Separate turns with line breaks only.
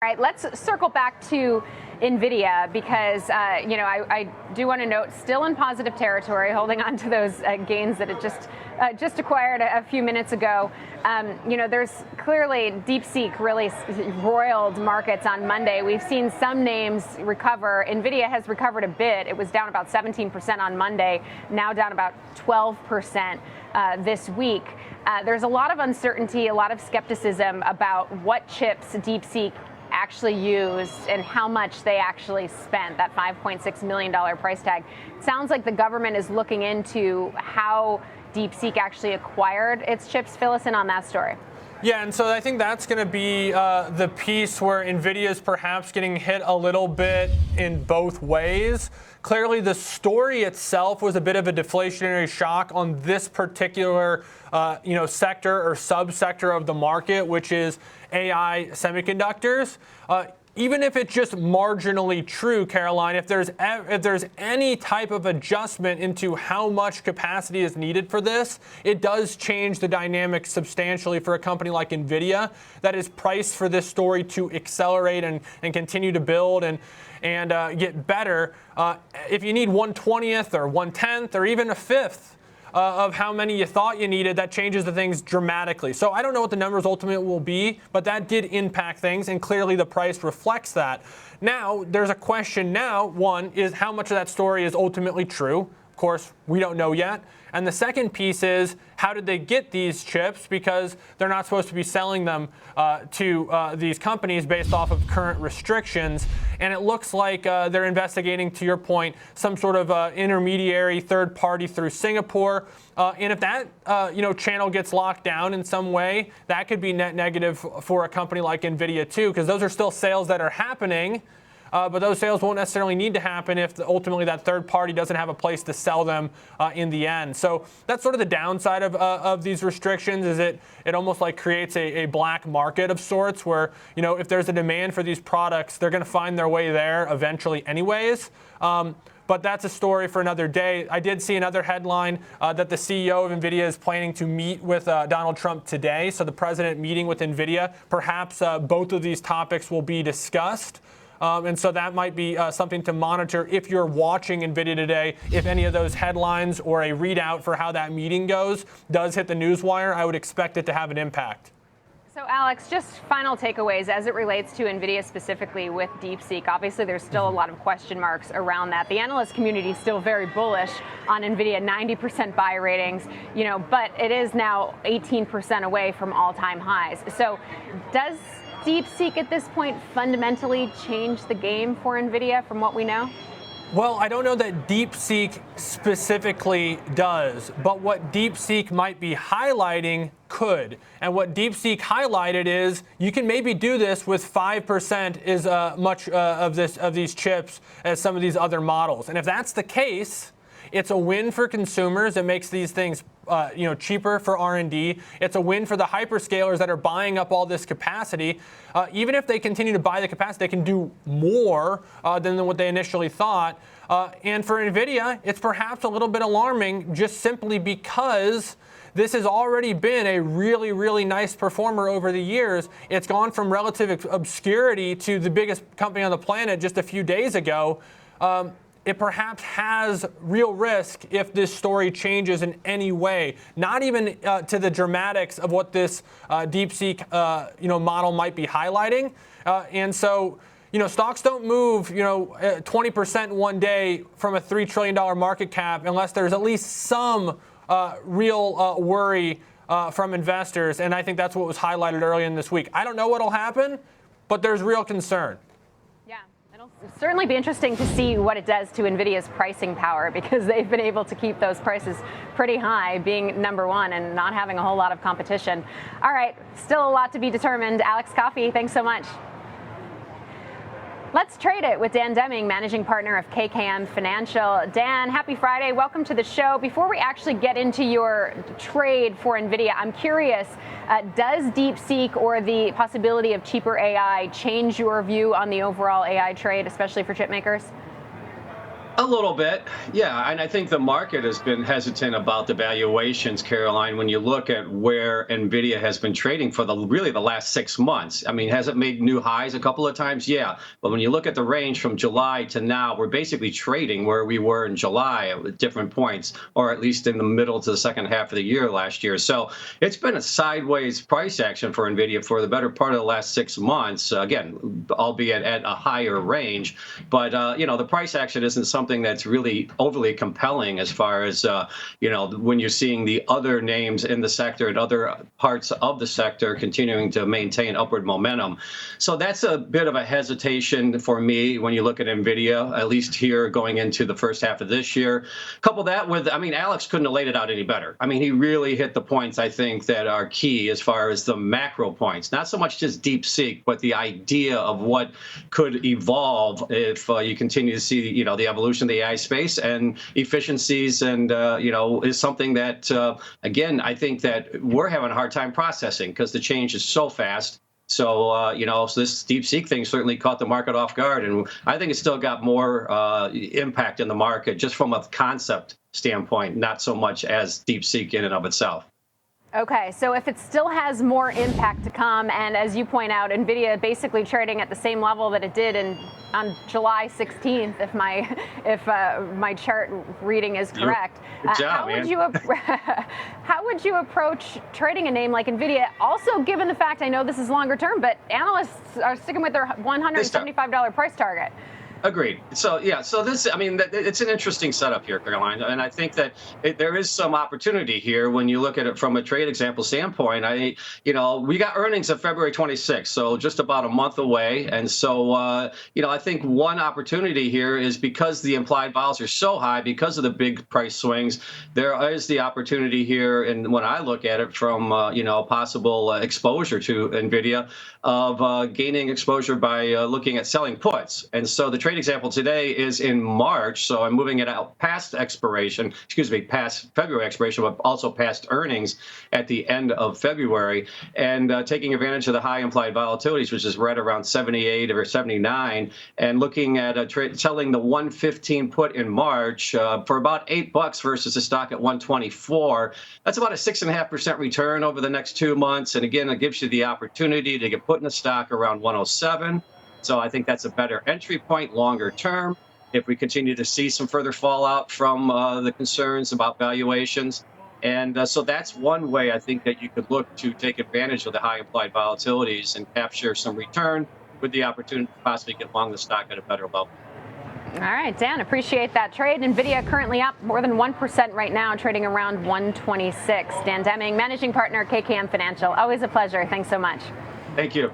All right, let's circle back to Nvidia because, I do want to note, still in positive territory, holding on to those gains that it just acquired a few minutes ago. There's clearly DeepSeek really roiled markets on Monday. We've seen some names recover. Nvidia has recovered a bit. It was down about 17% on Monday, now down about 12% this week. There's a lot of uncertainty, a lot of skepticism about what chips DeepSeek actually used and how much they actually spent, that $5.6 million price tag. It sounds like the government is looking into how DeepSeek actually acquired its chips. Fill us in on that story.
Yeah, and so I think that's going to be the piece where Nvidia is perhaps getting hit a little bit in both ways. Clearly, the story itself was a bit of a deflationary shock on this particular sector or subsector of the market, which is AI semiconductors. Even if it's just marginally true, Caroline, if there's any type of adjustment into how much capacity is needed for this, it does change the dynamic substantially for a company like Nvidia that is priced for this story to accelerate and continue to build and get better. If you need 1/20th or 1/10th or even a fifth of how many you thought you needed, that changes the things dramatically. So I don't know what the numbers ultimately will be, but that did impact things, and clearly the price reflects that. Now, there's a question now. One is how much of that story is ultimately true. Of course, we don't know yet. And the second piece is, how did they get these chips? Because they're not supposed to be selling them to these companies based off of current restrictions. And it looks like they're investigating, to your point, some sort of intermediary third party through Singapore. And if that channel gets locked down in some way, that could be net negative for a company like Nvidia too, because those are still sales that are happening. But those sales won't necessarily need to happen if ultimately that third party doesn't have a place to sell them in the end. So that's sort of the downside of these restrictions, is it almost like creates a black market of sorts where, if there's a demand for these products, they're going to find their way there eventually anyways. But that's a story for another day. I did see another headline that the CEO of Nvidia is planning to meet with Donald Trump today. So the president meeting with Nvidia, perhaps both of these topics will be discussed. And so that might be something to monitor if you're watching Nvidia today. If any of those headlines or a readout for how that meeting goes does hit the newswire, I would expect it to have an impact.
So, Alex, just final takeaways as it relates to Nvidia specifically with DeepSeek. Obviously, there's still a lot of question marks around that. The analyst community is still very bullish on Nvidia, 90% buy ratings, but it is now 18% away from all-time highs. So does DeepSeek at this point fundamentally change the game for Nvidia from what we know?
Well, I don't know that DeepSeek specifically does, but what DeepSeek might be highlighting could. And what DeepSeek highlighted is you can maybe do this with 5% as much of these chips as some of these other models. And if that's the case, it's a win for consumers. It makes these things cheaper for R&D. It's a win for the hyperscalers that are buying up all this capacity. Even if they continue to buy the capacity, they can do more than what they initially thought. And for Nvidia, it's perhaps a little bit alarming just simply because this has already been a really, really nice performer over the years. It's gone from relative obscurity to the biggest company on the planet just a few days ago. It perhaps has real risk if this story changes in any way, not even to the dramatics of what this DeepSeek model might be highlighting. And so, stocks don't move 20% one day from a $3 trillion market cap unless there's at least some real worry from investors. And I think that's what was highlighted early in this week. I don't know what will happen, but there's real concern.
It'll certainly be interesting to see what it does to Nvidia's pricing power, because they've been able to keep those prices pretty high, being number one and not having a whole lot of competition. All right, still a lot to be determined. Alex Coffey, thanks so much. Let's trade it with Dan Deming, managing partner of KKM Financial. Dan, happy Friday. Welcome to the show. Before we actually get into your trade for Nvidia, I'm curious, does DeepSeek or the possibility of cheaper AI change your view on the overall AI trade, especially for chip makers?
A little bit, yeah, and I think the market has been hesitant about the valuations, Caroline. When you look at where Nvidia has been trading for really the last 6 months, I mean, has it made new highs a couple of times? Yeah, but when you look at the range from July to now, we're basically trading where we were in July at different points, or at least in the middle to the second half of the year last year. So it's been a sideways price action for Nvidia for the better part of the last 6 months. Again, albeit at a higher range, but you know, the price action isn't something that's really overly compelling as far as you know, when you're seeing the other names in the sector and other parts of the sector continuing to maintain upward momentum. So that's a bit of a hesitation for me when you look at Nvidia, at least here going into the first half of this year. Couple that with, I mean, Alex couldn't have laid it out any better. I mean, he really hit the points I think that are key as far as the macro points, not so much just DeepSeek, but the idea of what could evolve if you continue to see, you know, the evolution of the AI space and efficiencies, and you know, is something that again, I think that we're having a hard time processing because the change is so fast. So you know, so this DeepSeek thing certainly caught the market off guard, and I think it's still got more impact in the market just from a concept standpoint, not so much as DeepSeek in and of itself.
Okay, so if it still has more impact to come, and as you point out, Nvidia basically trading at the same level that it did on July 16th, if my chart reading is correct.
Good job,
how would you approach trading a name like Nvidia? Also, given the fact, I know this is longer term, but analysts are sticking with their $175 price target.
Agreed. So yeah, so this, I mean, it's an interesting setup here, Caroline, and I think that there is some opportunity here when you look at it from a trade example standpoint. You know, we got earnings of February 26th, so just about a month away, and so you know, I think one opportunity here is because the implied vols are so high because of the big price swings. There is the opportunity here, and when I look at it from you know, possible exposure to Nvidia, of gaining exposure by looking at selling puts, and so the trade example today is in March, so I'm moving it out past expiration, excuse me, past February expiration, but also past earnings at the end of February, and taking advantage of the high implied volatilities, which is right around 78 or 79, and looking at selling the 115 put in March for about $8 versus the stock at 124. That's about a 6.5% return over the next 2 months, and again, it gives you the opportunity to get put in the stock around 107. So I think that's a better entry point longer term if we continue to see some further fallout from the concerns about valuations. And so that's one way I think that you could look to take advantage of the high implied volatilities and capture some return with the opportunity to possibly get long the stock at a better level.
All right, Dan, appreciate that trade. Nvidia currently up more than 1% right now, trading around 126. Dan Deming, managing partner, KKM Financial. Always a pleasure. Thanks so much.
Thank you.